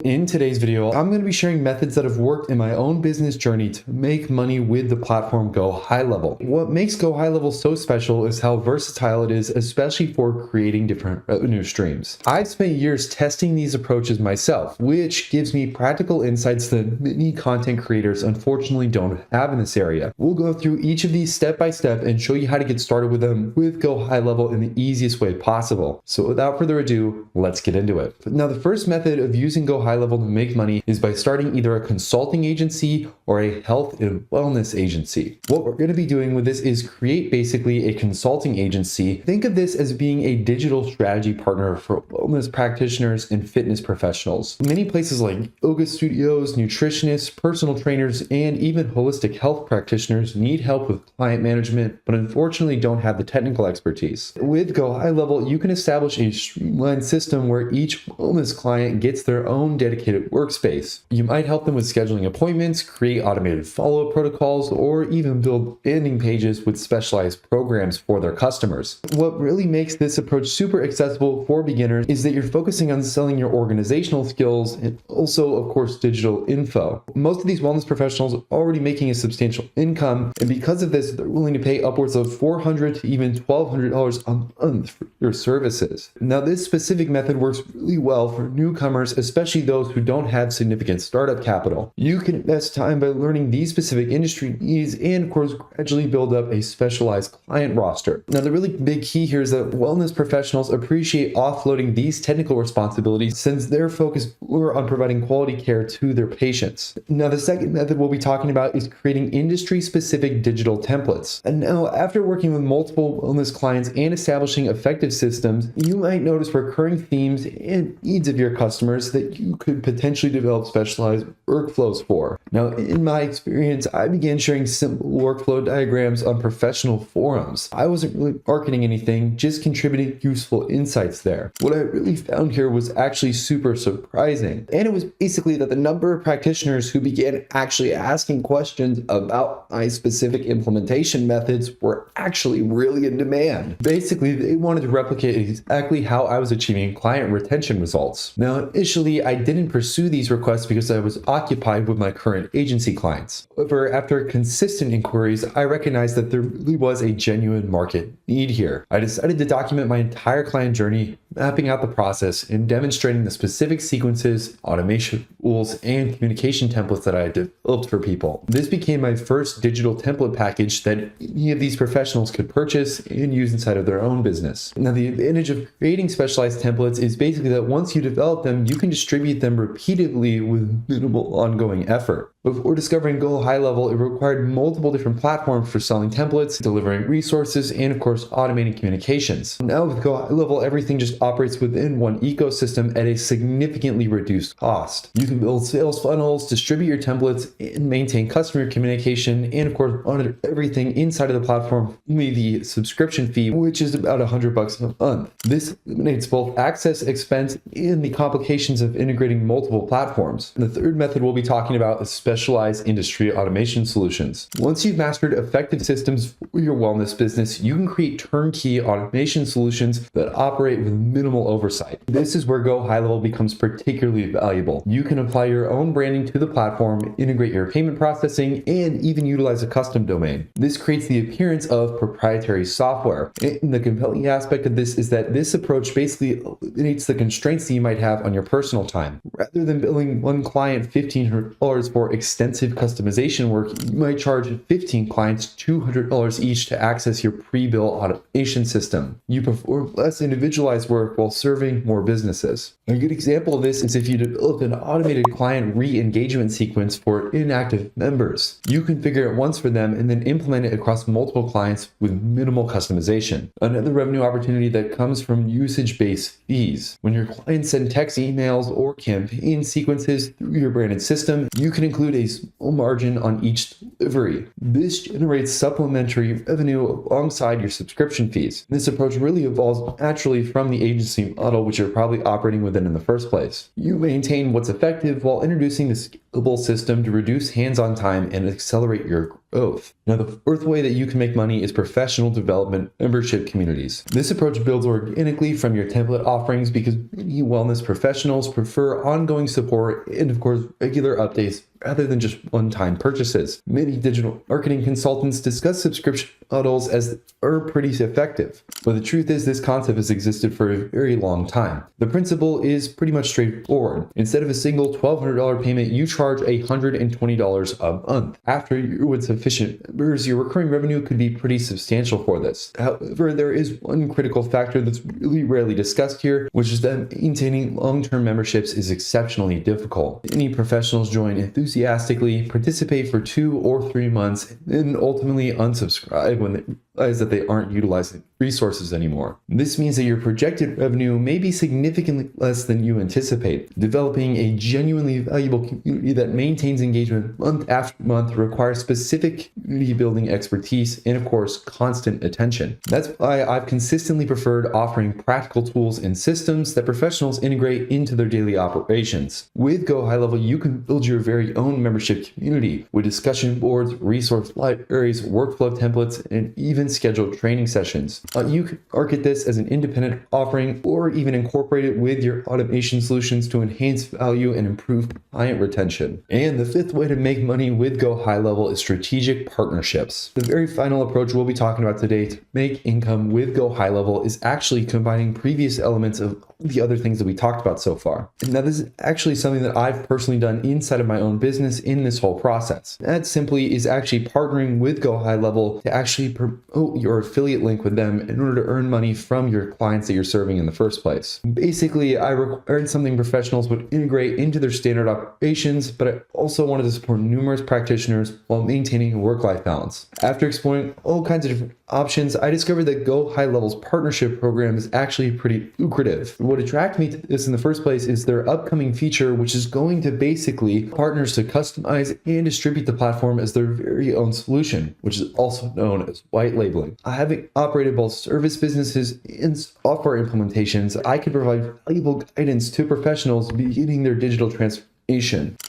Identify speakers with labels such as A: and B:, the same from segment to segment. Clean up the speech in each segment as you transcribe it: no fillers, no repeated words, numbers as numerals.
A: In today's video, I'm going to be sharing methods that have worked in my own business journey to make money with the platform GoHighLevel. What makes GoHighLevel so special is how versatile it is, especially for creating different revenue streams. I've spent years testing these approaches myself, which gives me practical insights that many content creators unfortunately don't have in this area. We'll go through each of these step by step and show you how to get started with them with GoHighLevel in the easiest way possible. So without further ado, let's get into it. Now, the first method of using GoHighLevel to make money is by starting either a consulting agency or a health and wellness agency. What we're going to be doing with this is create basically a consulting agency. Think of this as being a digital strategy partner for wellness practitioners and fitness professionals. Many places like yoga studios, nutritionists, personal trainers, and even holistic health practitioners need help with client management, but unfortunately don't have the technical expertise. With GoHighLevel, you can establish a streamlined system where each wellness client gets their own dedicated workspace. You might help them with scheduling appointments, create automated follow-up protocols, or even build landing pages with specialized programs for their customers. What really makes this approach super accessible for beginners is that you're focusing on selling your organizational skills and also, of course, digital info. Most of these wellness professionals are already making a substantial income, and because of this, they're willing to pay upwards of $400 to even $1,200 a month for your services. Now, this specific method works really well for newcomers, especially those who don't have significant startup capital. You can invest time by learning these specific industry needs and, of course, gradually build up a specialized client roster. Now, the really big key here is that wellness professionals appreciate offloading these technical responsibilities since they're focused more on providing quality care to their patients. Now, the second method we'll be talking about is creating industry-specific digital templates. And now, after working with multiple wellness clients and establishing effective systems, you might notice recurring themes and needs of your customers that you could potentially develop specialized workflows for. Now, in my experience, I began sharing simple workflow diagrams on professional forums. I wasn't really marketing anything, just contributing useful insights there. What I really found here was actually super surprising. And it was basically that the number of practitioners who began actually asking questions about my specific implementation methods were actually really in demand. Basically, they wanted to replicate exactly how I was achieving client retention results. Now, initially, I didn't pursue these requests because I was occupied with my current agency clients. However, after consistent inquiries, I recognized that there really was a genuine market need here. I decided to document my entire client journey, mapping out the process and demonstrating the specific sequences, automation tools, and communication templates that I had developed for people. This became my first digital template package that any of these professionals could purchase and use inside of their own business. Now, the advantage of creating specialized templates is basically that once you develop them, you can distribute them repeatedly with minimal ongoing effort. Before discovering GoHighLevel, it required multiple different platforms for selling templates, delivering resources, and of course, automating communications. Now with GoHighLevel, everything just operates within one ecosystem at a significantly reduced cost. You can build sales funnels, distribute your templates, and maintain customer communication, and of course, monitor everything inside of the platform with the subscription fee, which is about $100 a month. This eliminates both access expense and the complications of integrating multiple platforms. And the third method we'll be talking about is specialized industry automation solutions. Once you've mastered effective systems for your wellness business, you can create turnkey automation solutions that operate with minimal oversight. This is where GoHighLevel becomes particularly valuable. You can apply your own branding to the platform, integrate your payment processing, and even utilize a custom domain. This creates the appearance of proprietary software. And the compelling aspect of this is that this approach basically eliminates the constraints that you might have on your personal time. Rather than billing one client $1,500 for extensive customization work, you might charge 15 clients $200 each to access your pre-bill automation system. You perform less individualized work while serving more businesses. A good example of this is if you develop an automated client re-engagement sequence for inactive members. You configure it once for them and then implement it across multiple clients with minimal customization. Another revenue opportunity that comes from usage-based fees. When your clients send text, emails, or campaign sequences through your branded system, you can include a small margin on each delivery. This generates supplementary revenue alongside your subscription fees. This approach really evolves naturally from the agency model, which you're probably operating within in the first place. You maintain what's effective while introducing the scalable system to reduce hands-on time and accelerate your growth. Now, the fourth way that you can make money is professional development membership communities. This approach builds organically from your template offerings because many wellness professionals prefer ongoing support and, of course, regular updates rather than just one-time purchases. Many digital marketing consultants discuss subscription models as are pretty effective, but the truth is this concept has existed for a very long time. The principle is pretty much straightforward. Instead of a single $1,200 payment, you charge $120 a month. After you're with sufficient members, your recurring revenue could be pretty substantial for this. However, there is one critical factor that's really rarely discussed here, which is that maintaining long-term memberships is exceptionally difficult. Many professionals join enthusiastically, participate for 2 or 3 months, and ultimately unsubscribe when they realize that they aren't utilizing resources anymore. This means that your projected revenue may be significantly less than you anticipate. Developing a genuinely valuable community that maintains engagement month after month requires specific community building expertise and, of course, constant attention. That's why I've consistently preferred offering practical tools and systems that professionals integrate into their daily operations. With GoHighLevel, you can build your very own membership community with discussion boards, resource libraries, workflow templates, and even scheduled training sessions. You can market this as an independent offering or even incorporate it with your automation solutions to enhance value and improve client retention. And the fifth way to make money with GoHighLevel is strategic partnerships. The very final approach we'll be talking about today to make income with GoHighLevel is actually combining previous elements of the other things that we talked about so far. And now this is actually something that I've personally done inside of my own business in this whole process. That simply is actually partnering with GoHighLevel to actually promote your affiliate link with them in order to earn money from your clients that you're serving in the first place. Basically, I required something professionals would integrate into their standard operations, but I also wanted to support numerous practitioners while maintaining a work-life balance. After exploring all kinds of different options, I discovered that GoHighLevel's partnership program is actually pretty lucrative. What attracted me to this in the first place is their upcoming feature, which is going to basically partners to customize and distribute the platform as their very own solution, which is also known as white labeling. Having operated both service businesses and software implementations, I can provide valuable guidance to professionals beginning their digital transformation.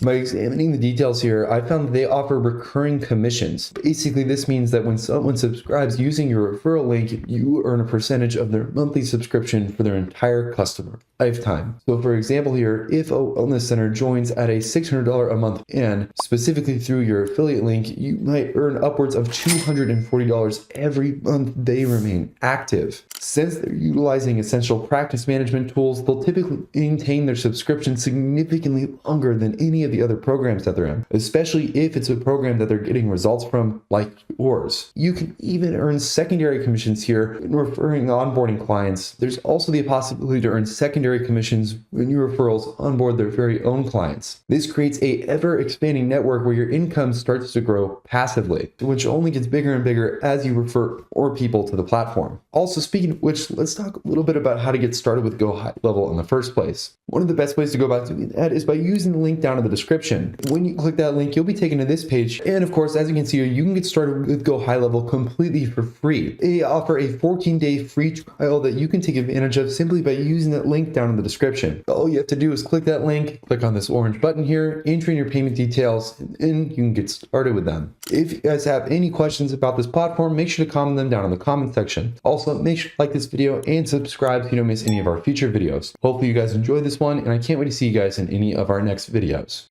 A: By examining the details here, I found that they offer recurring commissions. Basically, this means that when someone subscribes using your referral link, you earn a percentage of their monthly subscription for their entire customer lifetime. So for example here, if a wellness center joins at a $600 a month plan, specifically through your affiliate link, you might earn upwards of $240 every month they remain active. Since they're utilizing essential practice management tools, they'll typically maintain their subscription significantly longer than any of the other programs that they're in, especially if it's a program that they're getting results from like yours. You can even earn secondary commissions here when referring onboarding clients. There's also the possibility to earn secondary commissions when your referrals onboard their very own clients. This creates a ever-expanding network where your income starts to grow passively, which only gets bigger and bigger as you refer more people to the platform. Also, speaking of which, let's talk a little bit about how to get started with GoHighLevel in the first place. One of the best ways to go about doing that is by using the link down in the description. When you click that link, you'll be taken to this page. And of course, as you can see here, you can get started with GoHighLevel completely for free. They offer a 14-day free trial that you can take advantage of simply by using that link down in the description. All you have to do is click that link, click on this orange button here, enter in your payment details, and you can get started with them. If you guys have any questions about this platform, make sure to comment them down in the comment section. Also, make sure to like this video and subscribe so you don't miss any of our future videos. Hopefully you guys enjoyed this one, and I can't wait to see you guys in any of our next videos.